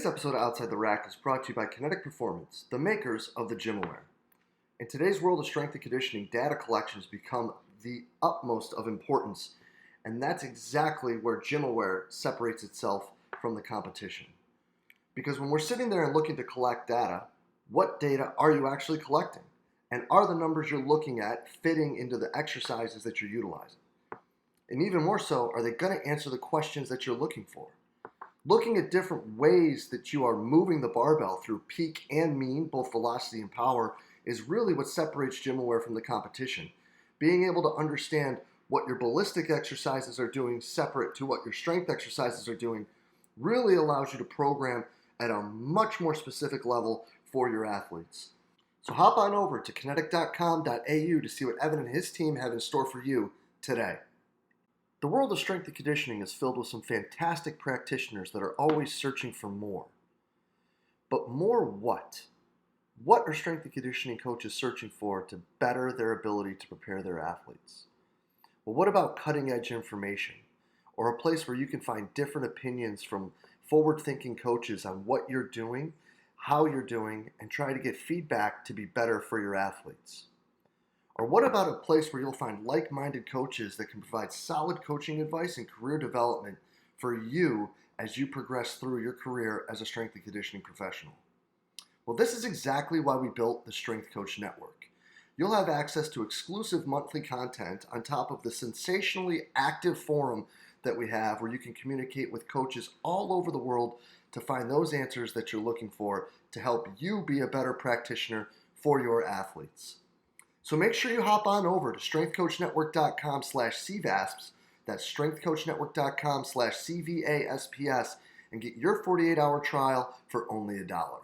Today's episode of Outside the Rack is brought to you by Kinetic Performance, the makers of the Gymaware. In today's world of strength and conditioning, data collections become the utmost of importance, and that's exactly where Gymaware separates itself from the competition. Because when we're sitting there and looking to collect data, what data are you actually collecting? And are the numbers you're looking at fitting into the exercises that you're utilizing? And even more so, are they going to answer the questions that you're looking for? Looking at different ways that you are moving the barbell through peak and mean, both velocity and power, is really what separates Gymaware from the competition. Being able to understand what your ballistic exercises are doing separate to what your strength exercises are doing really allows you to program at a much more specific level for your athletes. So hop on over to kinetic.com.au to see what Evan and his team have in store for you today. The world of strength and conditioning is filled with some fantastic practitioners that are always searching for more. But more what? What are strength and conditioning coaches searching for to better their ability to prepare their athletes? Well, what about cutting-edge information? Or a place where you can find different opinions from forward-thinking coaches on what you're doing, how you're doing, and try to get feedback to be better for your athletes? Or what about a place where you'll find like-minded coaches that can provide solid coaching advice and career development for you as you progress through your career as a strength and conditioning professional? Well, this is exactly why we built the Strength Coach Network. You'll have access to exclusive monthly content on top of the sensationally active forum that we have where you can communicate with coaches all over the world to find those answers that you're looking for to help you be a better practitioner for your athletes. So make sure you hop on over to strengthcoachnetwork.com/CVASPs, that's strengthcoachnetwork.com/CVASPS, and get your 48-hour trial for only $1.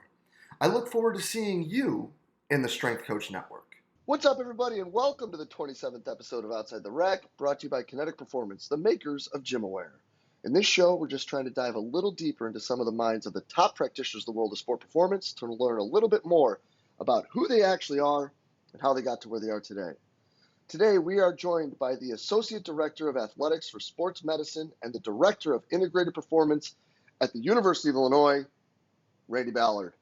I look forward to seeing you in the Strength Coach Network. What's up, everybody, and welcome to the 27th episode of Outside the Rack, brought to you by Kinetic Performance, the makers of Gymaware. In this show, we're just trying to dive a little deeper into some of the minds of the top practitioners of the world of sport performance to learn a little bit more about who they actually are and how they got to where they are today. Today, we are joined by the Associate Director of Athletics for Sports Medicine and the Director of Integrated Performance at the University of Illinois, Randy Ballard.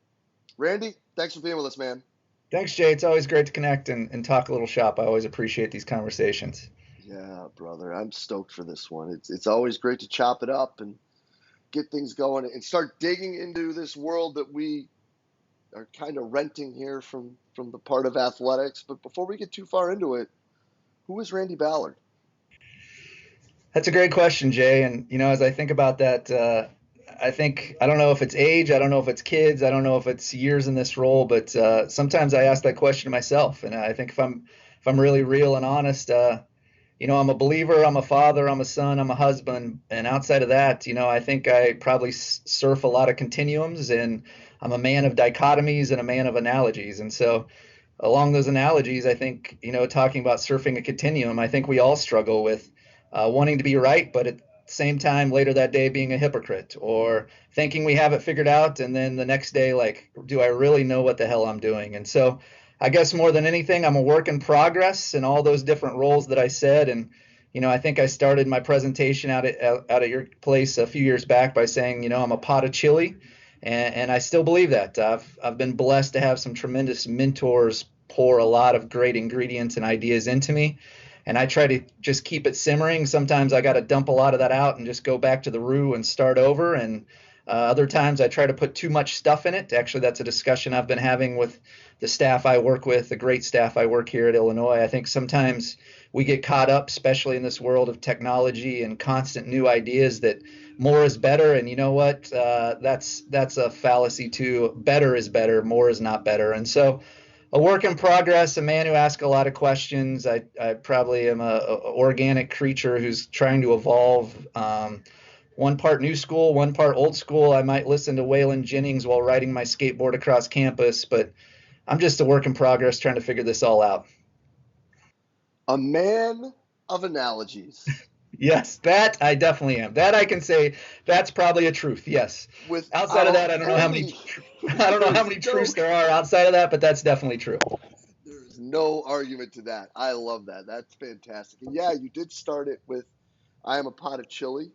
Randy, thanks for being with us, man. Thanks, Jay. It's always great to connect and talk a little shop. I always appreciate these conversations. Yeah, brother, I'm stoked for this one. It's always great to chop it up and get things going and start digging into this world that we are kind of renting here from the part of athletics. But before we get too far into it, who is Randy Ballard? That's a great question, Jay. And, as I think about that, I don't know if it's age, I don't know if it's kids, I don't know if it's years in this role, but sometimes I ask that question to myself. And I think if I'm really real and honest, I'm a believer, I'm a father, I'm a son, I'm a husband. And outside of that, I think I probably surf a lot of continuums, and I'm a man of dichotomies and a man of analogies. And so along those analogies, I think, talking about surfing a continuum, I think we all struggle with wanting to be right, but at the same time later that day being a hypocrite, or thinking we have it figured out, and then the next day, like, do I really know what the hell I'm doing? And so I guess more than anything, I'm a work in progress in all those different roles that I said. And, I think I started my presentation out at your place a few years back by saying, I'm a pot of chili. And I still believe that. I've been blessed to have some tremendous mentors pour a lot of great ingredients and ideas into me. And I try to just keep it simmering. Sometimes I got to dump a lot of that out and just go back to the roux and start over. And other times I try to put too much stuff in it. Actually, that's a discussion I've been having with the staff I work with, the great staff I work here at Illinois. I think sometimes we get caught up, especially in this world of technology and constant new ideas, that more is better. And you know what? That's a fallacy too. Better is better. More is not better. And so a work in progress, a man who asks a lot of questions. I probably am a organic creature who's trying to evolve. One part new school, one part old school. I might listen to Waylon Jennings while riding my skateboard across campus, but I'm just a work in progress trying to figure this all out. A man of analogies. Yes, that I definitely am. That I can say that's probably a truth. Yes. Outside of that, I don't know how many truths there are outside of that, but that's definitely true. There's no argument to that. I love that. That's fantastic. And yeah, you did start it with, I am a pot of chili.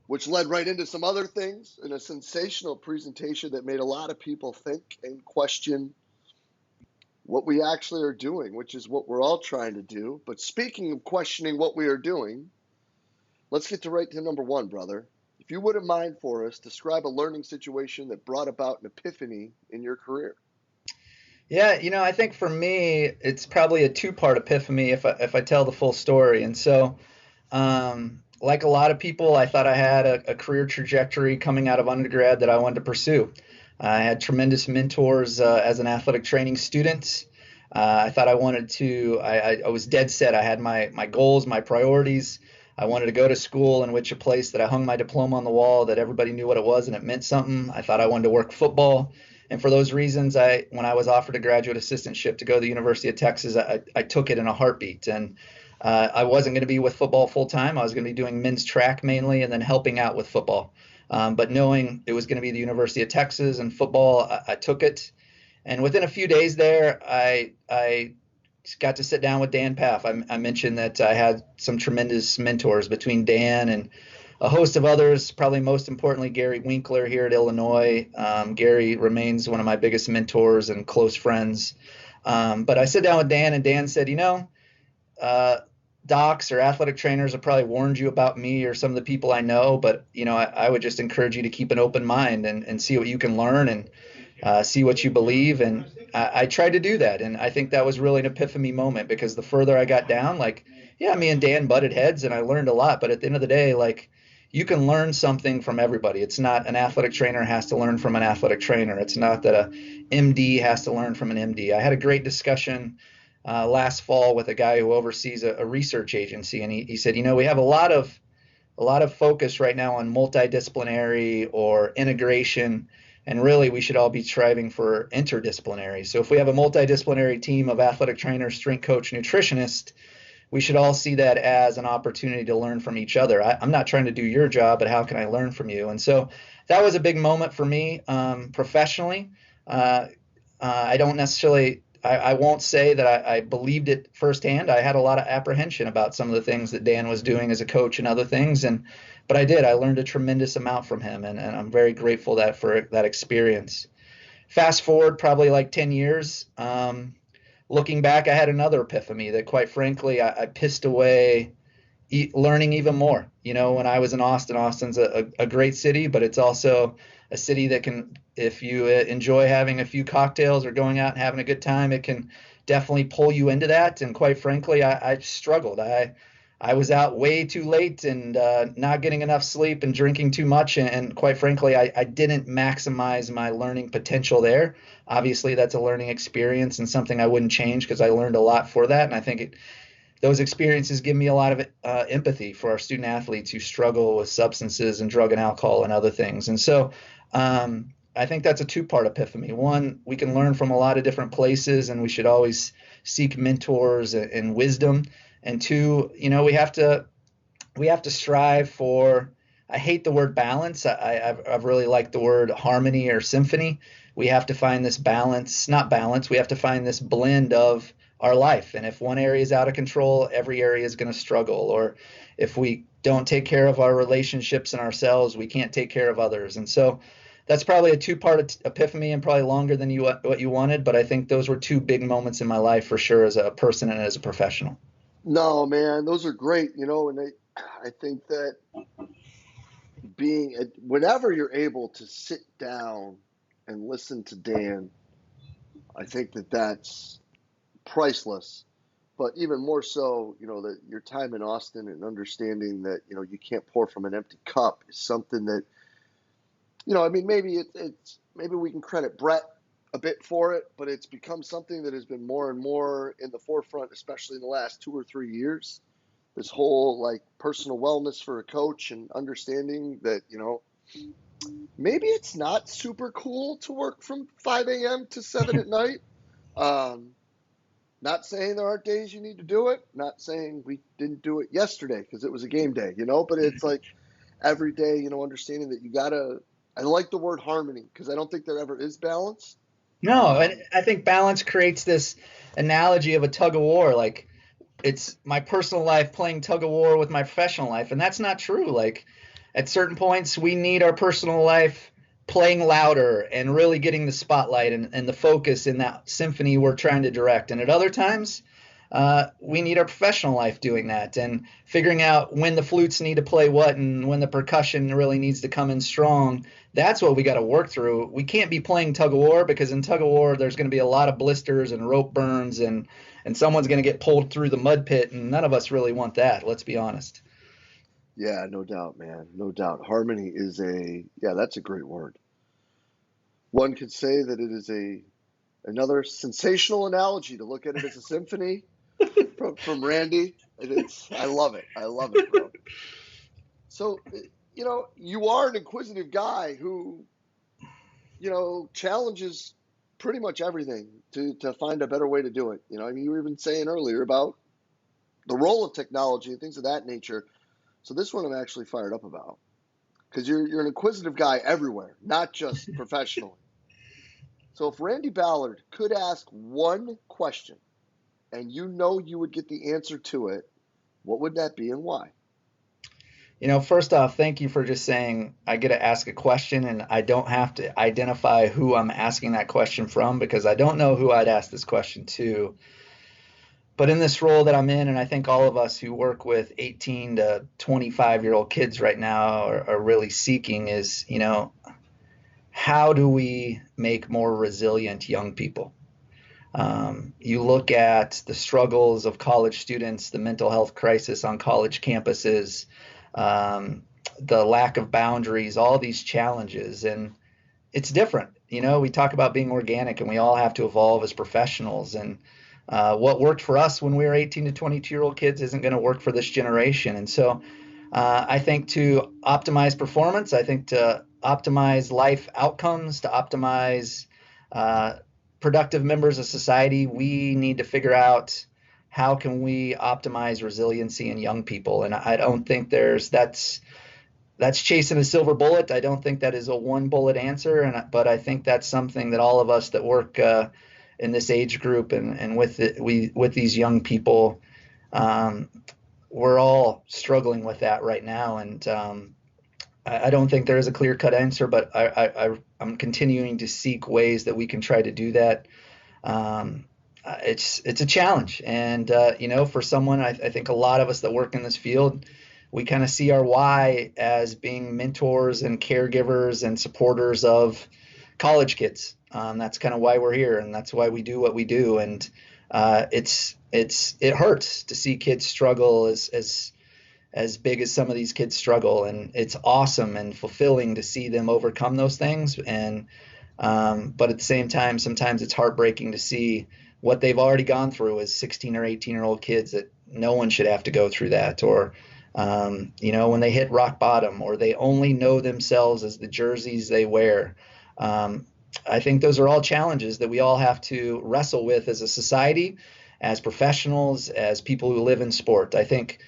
which led right into some other things in a sensational presentation that made a lot of people think and question what we actually are doing, which is what we're all trying to do. But speaking of questioning what we are doing, let's get right to number one, brother. If you wouldn't mind for us, describe a learning situation that brought about an epiphany in your career. Yeah, I think for me, it's probably a two-part epiphany if I tell the full story. And so, like a lot of people, I thought I had a career trajectory coming out of undergrad that I wanted to pursue. I had tremendous mentors as an athletic training student. I thought I wanted to, I was dead set. I had my goals, my priorities. I wanted to go to school in which a place that I hung my diploma on the wall, that everybody knew what it was and it meant something. I thought I wanted to work football. And for those reasons, when I was offered a graduate assistantship to go to the University of Texas, I took it in a heartbeat. And I wasn't going to be with football full time. I was going to be doing men's track mainly and then helping out with football. But knowing it was going to be the University of Texas and football, I took it. And within a few days there, I got to sit down with Dan Paff. I mentioned that I had some tremendous mentors between Dan and a host of others, probably most importantly, Gary Winkler here at Illinois. Gary remains one of my biggest mentors and close friends. But I sat down with Dan, and Dan said, docs or athletic trainers have probably warned you about me or some of the people I know, but, I would just encourage you to keep an open mind and see what you can learn and see what you believe. And I tried to do that. And I think that was really an epiphany moment, because the further I got down, me and Dan butted heads and I learned a lot. But at the end of the day, you can learn something from everybody. It's not an athletic trainer has to learn from an athletic trainer. It's not that a MD has to learn from an MD. I had a great discussion last fall with a guy who oversees a research agency, and he said, we have a lot of focus right now on multidisciplinary or integration, and really we should all be striving for interdisciplinary. So if we have a multidisciplinary team of athletic trainers, strength coach, nutritionist, we should all see that as an opportunity to learn from each other. I'm not trying to do your job, but how can I learn from you? And so that was a big moment for me professionally. I don't necessarily, I won't say that I believed it firsthand. I had a lot of apprehension about some of the things that Dan was doing as a coach and other things. But I did. I learned a tremendous amount from him, and I'm very grateful for that experience. Fast forward probably 10 years. Looking back, I had another epiphany that, quite frankly, I pissed away learning even more. When I was in Austin, Austin's a great city, but it's also a city that can, if you enjoy having a few cocktails or going out and having a good time, it can definitely pull you into that. And quite frankly, I struggled. I was out way too late and not getting enough sleep and drinking too much. And quite frankly, I didn't maximize my learning potential there. Obviously, that's a learning experience and something I wouldn't change, because I learned a lot for that. And I think those experiences give me a lot of empathy for our student athletes who struggle with substances and drug and alcohol and other things. And so I think that's a two-part epiphany. One, we can learn from a lot of different places, and we should always seek mentors and wisdom. And two, we have to strive for, I hate the word balance. I've really liked the word harmony or symphony. We have to find this balance, not balance. We have to find this blend of our life. And if one area is out of control, every area is going to struggle. Or if we don't take care of our relationships and ourselves, we can't take care of others. And so that's probably a two-part epiphany, and probably longer than what you wanted. But I think those were two big moments in my life for sure, as a person and as a professional. No, man, those are great. And I think that whenever you're able to sit down and listen to Dan, I think that that's priceless. But even more so, that your time in Austin and understanding that, you can't pour from an empty cup is something that, maybe maybe we can credit Brett a bit for it, but it's become something that has been more and more in the forefront, especially in the last 2 or 3 years. This whole personal wellness for a coach, and understanding that, maybe it's not super cool to work from 5 a.m. to 7 at night. Not saying there aren't days you need to do it. Not saying we didn't do it yesterday because it was a game day, but it's every day, understanding that I like the word harmony, because I don't think there ever is balance. No, and I think balance creates this analogy of a tug of war. It's my personal life playing tug of war with my professional life, and that's not true. at certain points, we need our personal life playing louder and really getting the spotlight and the focus in that symphony we're trying to direct. And at other times, we need our professional life doing that and figuring out when the flutes need to play what and when the percussion really needs to come in strong. That's what we got to work through. We can't be playing tug of war, because in tug of war, there's going to be a lot of blisters and rope burns, and someone's going to get pulled through the mud pit, and none of us really want that. Let's be honest. Yeah, no doubt, man. No doubt. Harmony is that's a great word. One could say that it is another sensational analogy to look at it as a symphony from Randy. I love it. I love it, bro. So, you are an inquisitive guy who, challenges pretty much everything to find a better way to do it. You were even saying earlier about the role of technology and things of that nature. So this one I'm actually fired up about, because you're an inquisitive guy everywhere, not just professionally. So if Randy Ballard could ask one question and you would get the answer to it, what would that be and why? First off, thank you for just saying I get to ask a question and I don't have to identify who I'm asking that question from, because I don't know who I'd ask this question to. But in this role that I'm in, and I think all of us who work with 18 to 25-year-old kids right now are really seeking is, how do we make more resilient young people? You look at the struggles of college students, the mental health crisis on college campuses, the lack of boundaries, all these challenges, and it's different. We talk about being organic, and we all have to evolve as professionals. And what worked for us when we were 18 to 22-year-old kids isn't going to work for this generation. And so I think to optimize performance, I think to optimize life outcomes, to optimize productive members of society, we need to figure out how can we optimize resiliency in young people. And I don't think that's chasing a silver bullet. I don't think that is a one bullet answer. But I think that's something that all of us that work in this age group and with these young people, we're all struggling with that right now. And I don't think there is a clear-cut answer, but I'm continuing to seek ways that we can try to do that. It's a challenge, and for someone, I think a lot of us that work in this field, we kind of see our why as being mentors and caregivers and supporters of college kids. That's kind of why we're here, and that's why we do what we do. And it hurts to see kids struggle as big as some of these kids struggle, and it's awesome and fulfilling to see them overcome those things. And but at the same time, sometimes it's heartbreaking to see what they've already gone through as 16 or 18-year-old kids, that no one should have to go through that. Or when they hit rock bottom, or they only know themselves as the jerseys they wear. I think those are all challenges that we all have to wrestle with as a society, as professionals, as people who live in sport. I think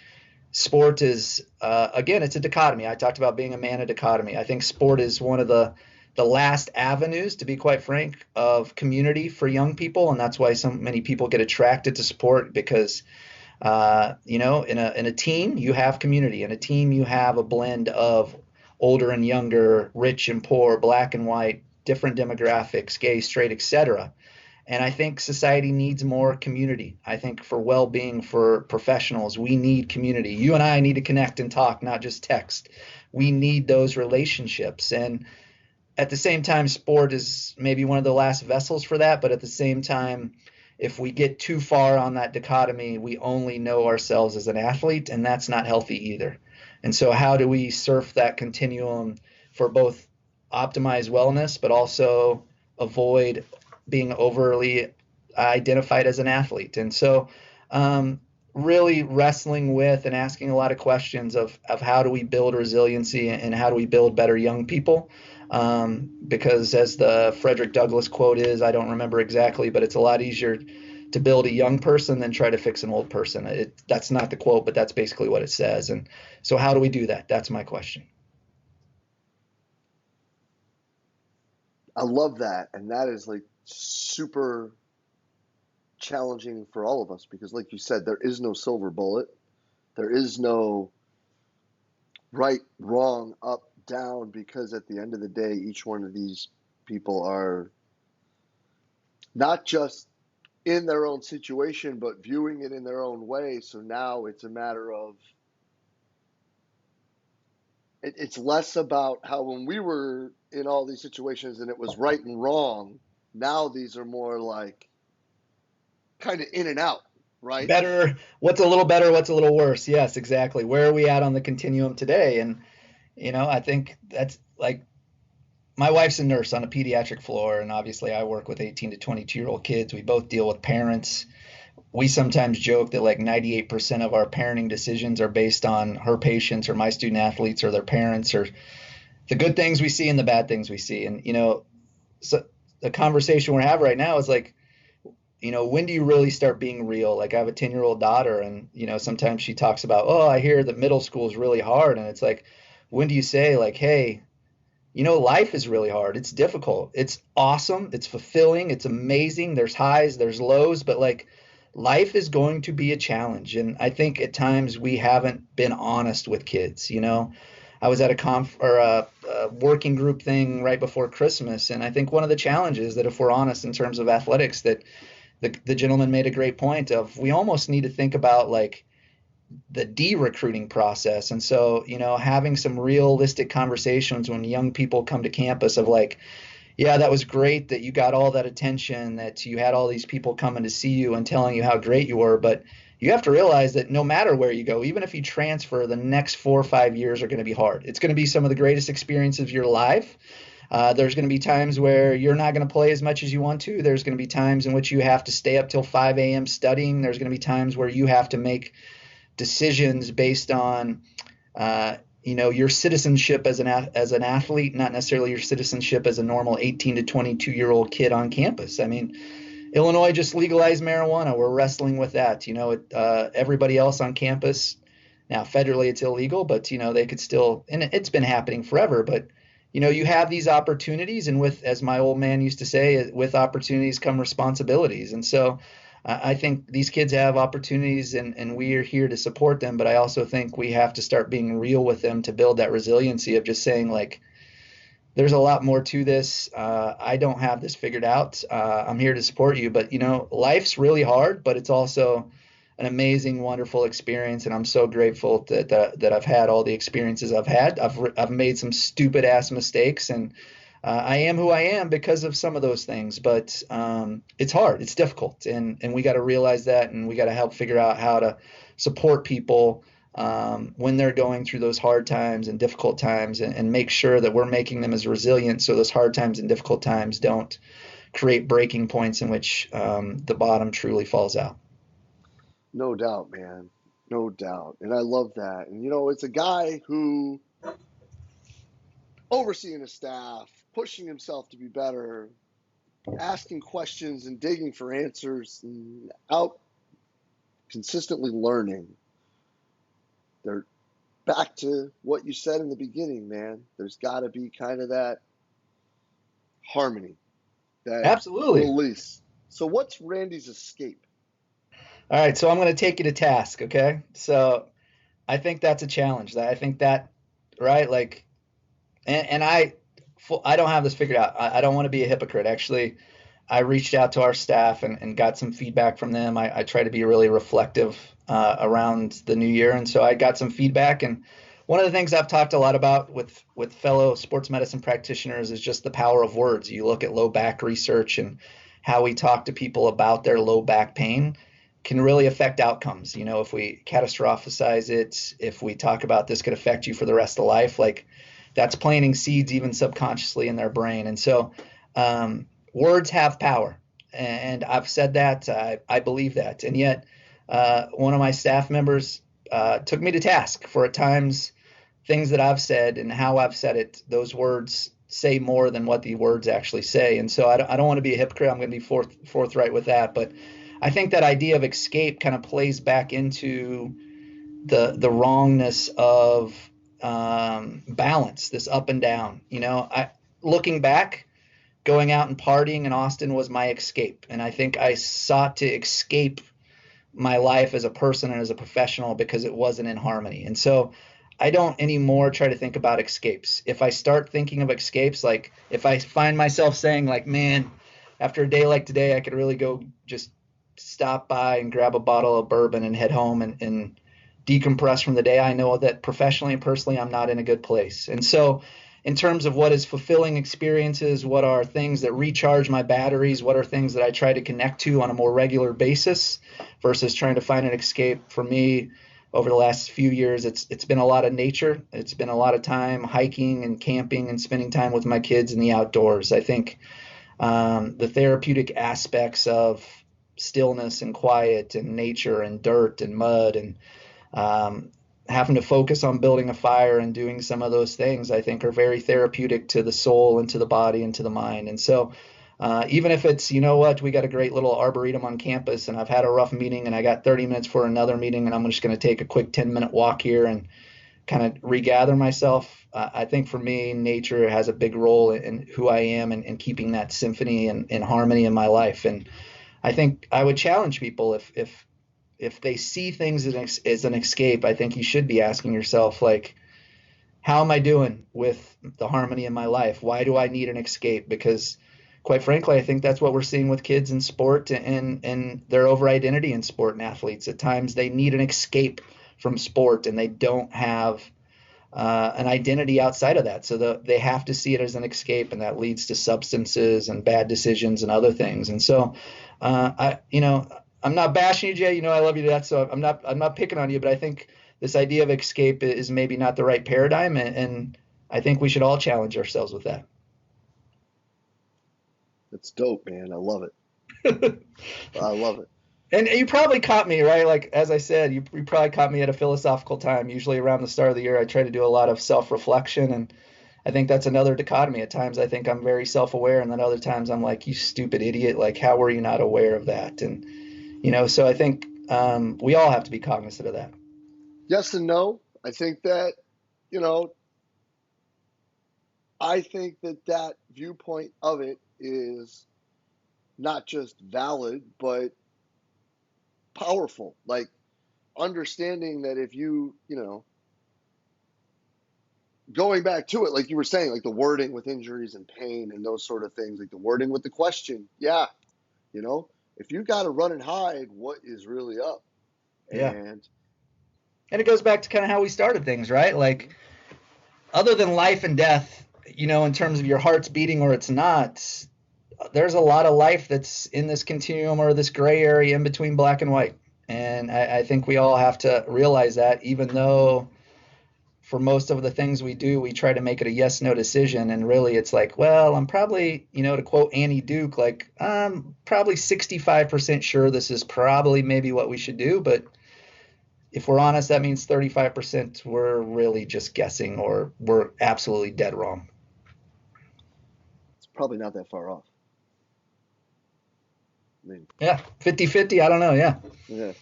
sport is, again, it's a dichotomy. I talked about being a man of dichotomy. I think sport is one of the last avenues, to be quite frank, of community for young people. And that's why so many people get attracted to sport, because, in a team, you have community. In a team, you have a blend of older and younger, rich and poor, black and white, different demographics, gay, straight, etc. And I think society needs more community. I think for well-being, for professionals, we need community. You and I need to connect and talk, not just text. We need those relationships. And at the same time, sport is maybe one of the last vessels for that. But at the same time, if we get too far on that dichotomy, we only know ourselves as an athlete, and that's not healthy either. And so how do we surf that continuum for both optimize wellness, but also avoid being overly identified as an athlete? And so really wrestling with and asking a lot of questions of how do we build resiliency and how do we build better young people? Because as the Frederick Douglass quote is, I don't remember exactly, but it's a lot easier to build a young person than try to fix an old person. That's not the quote, but that's basically what it says. And so how do we do that? That's my question. I love that. And that is like super challenging for all of us, because like you said, there is no silver bullet. There is no right, wrong, up, down, because at the end of the day, each one of these people are not just in their own situation, but viewing it in their own way. So now it's a matter of, it's less about how when we were in all these situations and it was right and wrong, now these are more like kind of in and out, right? Better, what's a little better, what's a little worse? Yes, exactly. Where are we at on the continuum today? And, I think that's like my wife's a nurse on a pediatric floor, and obviously I work with 18 to 22-year-old kids. We both deal with parents. We sometimes joke that like 98% of our parenting decisions are based on her patients or my student athletes or their parents or the good things we see and the bad things we see. And, so the conversation we're having right now is like, when do you really start being real? Like I have a 10-year-old daughter and, sometimes she talks about, oh, I hear that middle school is really hard. And it's like, when do you say like, hey, life is really hard. It's difficult. It's awesome. It's fulfilling. It's amazing. There's highs, there's lows, but like life is going to be a challenge. And I think at times we haven't been honest with kids. I was at a working group thing right before Christmas. And I think one of the challenges that if we're honest in terms of athletics, that the gentleman made a great point of we almost need to think about like the de-recruiting process. And so, having some realistic conversations when young people come to campus of like, yeah, that was great that you got all that attention, that you had all these people coming to see you and telling you how great you were. But you have to realize that no matter where you go, even if you transfer, the next 4 or 5 years are going to be hard. It's going to be some of the greatest experiences of your life. There's going to be times where you're not going to play as much as you want to. There's going to be times in which you have to stay up till 5 a.m. studying. There's going to be times where you have to make decisions based on your citizenship as an athlete, not necessarily your citizenship as a normal 18 to 22-year-old kid on campus. I mean, Illinois just legalized marijuana. We're wrestling with that. Everybody else on campus now federally it's illegal, but they could still, and it's been happening forever. But you have these opportunities, and with, as my old man used to say, with opportunities come responsibilities. And so I think these kids have opportunities and we are here to support them. But I also think we have to start being real with them to build that resiliency of just saying like, there's a lot more to this. I don't have this figured out. I'm here to support you. But, life's really hard, but it's also an amazing, wonderful experience. And I'm so grateful that I've had all the experiences I've had. I've made some stupid ass mistakes, and I am who I am because of some of those things, but it's hard, it's difficult, and we got to realize that, and we got to help figure out how to support people when they're going through those hard times and difficult times, and make sure that we're making them as resilient so those hard times and difficult times don't create breaking points in which the bottom truly falls out. No doubt, man. No doubt. And I love that. And, it's a guy who overseeing his staff, pushing himself to be better, asking questions and digging for answers, and out consistently learning. They're back to what you said in the beginning, man. There's got to be kind of that harmony, that Absolutely. release. So what's Randy's escape? All right, so I'm going to take you to task, okay? So I think that's a challenge. I think that, right, like, and I don't have this figured out. I don't want to be a hypocrite. Actually, I reached out to our staff and got some feedback from them. I try to be really reflective around the new year, and so I got some feedback. And one of the things I've talked a lot about with fellow sports medicine practitioners is just the power of words. You look at low back research and how we talk to people about their low back pain can really affect outcomes. If we catastrophize it, if we talk about this could affect you for the rest of life, like that's planting seeds even subconsciously in their brain. And so words have power. And I've said that, I believe that. And yet one of my staff members took me to task for at times things that I've said and how I've said it. Those words say more than what the words actually say. And so I don't want to be a hypocrite. I'm going to be forthright with that. But I think that idea of escape kind of plays back into the wrongness of balance, this up and down. Looking back, going out and partying in Austin was my escape. And I think I sought to escape my life as a person and as a professional because it wasn't in harmony. And so I don't anymore try to think about escapes. If I start thinking of escapes, like if I find myself saying like, man, after a day like today, I could really go just stop by and grab a bottle of bourbon and head home and decompress from the day, I know that professionally and personally, I'm not in a good place. And so in terms of what is fulfilling experiences, what are things that recharge my batteries, what are things that I try to connect to on a more regular basis versus trying to find an escape, for me over the last few years, it's been a lot of nature. It's been a lot of time hiking and camping and spending time with my kids in the outdoors. I think the therapeutic aspects of stillness and quiet and nature and dirt and mud and having to focus on building a fire and doing some of those things, I think, are very therapeutic to the soul and to the body and to the mind. And so even if it's, you know what, we got a great little arboretum on campus and I've had a rough meeting and I got 30 minutes for another meeting and I'm just going to take a quick 10-minute walk here and kind of regather myself. I think for me, nature has a big role in who I am and keeping that symphony and harmony in my life. And I think I would challenge people if they see things as an escape, I think you should be asking yourself, like, how am I doing with the harmony in my life? Why do I need an escape? Because quite frankly, I think that's what we're seeing with kids in sport and their over identity in sport and athletes. At times they need an escape from sport and they don't have an identity outside of that. So they have to see it as an escape, and that leads to substances and bad decisions and other things. And so I'm not bashing you, Jay. You know I love you to death, so I'm not picking on you, but I think this idea of escape is maybe not the right paradigm, and I think we should all challenge ourselves with that. That's dope, man. I love it. I love it. And you probably caught me, right? Like, as I said, you probably caught me at a philosophical time. Usually around the start of the year, I try to do a lot of self-reflection, and I think that's another dichotomy. At times I think I'm very self-aware, and then other times I'm like, you stupid idiot, like, how were you not aware of that? And so I think we all have to be cognizant of that. Yes and no. I think that, I think that viewpoint of it is not just valid, but powerful. Like, understanding that if you, going back to it, like you were saying, like the wording with injuries and pain and those sort of things, like the wording with the question, yeah, if you got to run and hide, what is really up? Yeah. And it goes back to kind of how we started things, right? Like, other than life and death, in terms of your heart's beating or it's not, there's a lot of life that's in this continuum or this gray area in between black and white. And I think we all have to realize that, even though for most of the things we do, we try to make it a yes-no decision. And really it's like, well, I'm probably, to quote Annie Duke, like, I'm probably 65% sure this is probably maybe what we should do. But if we're honest, that means 35% we're really just guessing or we're absolutely dead wrong. It's probably not that far off. Yeah, 50-50, I don't know, yeah. Yeah,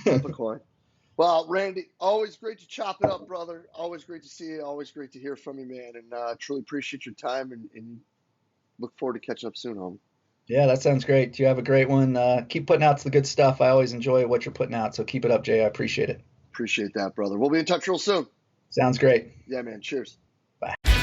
flip a coin. Well, Randy, always great to chop it up, brother. Always great to see you. Always great to hear from you, man. And truly appreciate your time and look forward to catching up soon, homie. Yeah, that sounds great. You have a great one. Keep putting out the good stuff. I always enjoy what you're putting out, so keep it up, Jay. I appreciate it. Appreciate that, brother. We'll be in touch real soon. Sounds great. Yeah, man. Cheers. Bye.